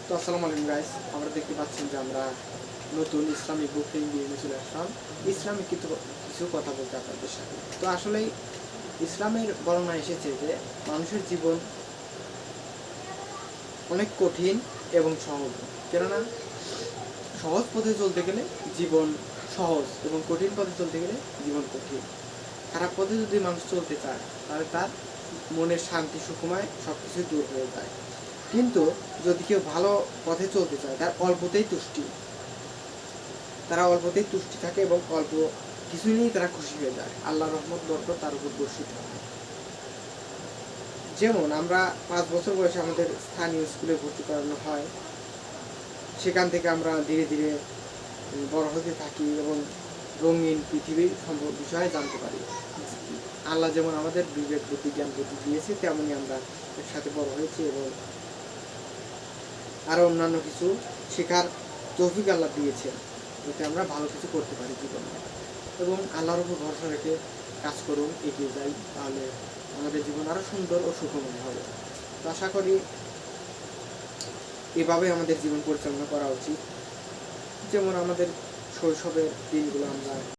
তো আসসালামু আলাইকুম গাইস, আমরা দেখতে পাচ্ছেন যে আমরা নতুন ইসলামিক বুক নিয়ে চলে আসলাম। ইসলামিক কিছু কথা বলতে আপনাদের সাথে। তো আসলেই ইসলামের বর্ণনা এসেছে যে মানুষের জীবন অনেক কঠিন এবং সহজ। কেননা সহজ পথে চলতে গেলে জীবন সহজ এবং কঠিন পথে চলতে গেলে জীবন কঠিন। খারাপ পথে যদি মানুষ চলতে চায় তাহলে তার মনের শান্তি সুখময় সব কিছু দূর হয়ে যায়। কিন্তু যদি কেউ ভালো পথে চলতে চায় তারা অল্পতেই তুষ্টি থাকে এবং অল্প কিছু নিয়েই তারা খুশি হয়ে যায়। আল্লাহর রহমত বরকত তার উপর বর্ষিত হয়। যেমন আমরা 5 বছর বয়সে আমাদের স্থানীয় স্কুলে ভর্তি করানো হয়, সেখান থেকে আমরা ধীরে ধীরে বড় হতে থাকি এবং রঙিন পৃথিবীর বিষয়ে জানতে পারি। আল্লাহ যেমন আমাদের বিবেক বুদ্ধি জ্ঞান বুদ্ধি দিয়েছে, তেমনই আমরা এর সাথে বড় হয়েছি এবং আরও অন্যান্য কিছু শেখার তৌফিক আল্লাহ দিয়েছেন, যাতে আমরা ভালো কিছু করতে পারি জীবনে। এবং আল্লাহর উপর ভরসা রেখে কাজ করুন, এগিয়ে যাই, তাহলে আমাদের জীবন আরও সুন্দর ও সুখময় হবে। তো আশা করি এভাবে আমাদের জীবন পরিচালনা করা উচিত। যেমন আমাদের শৈশবের দিনগুলো আমরা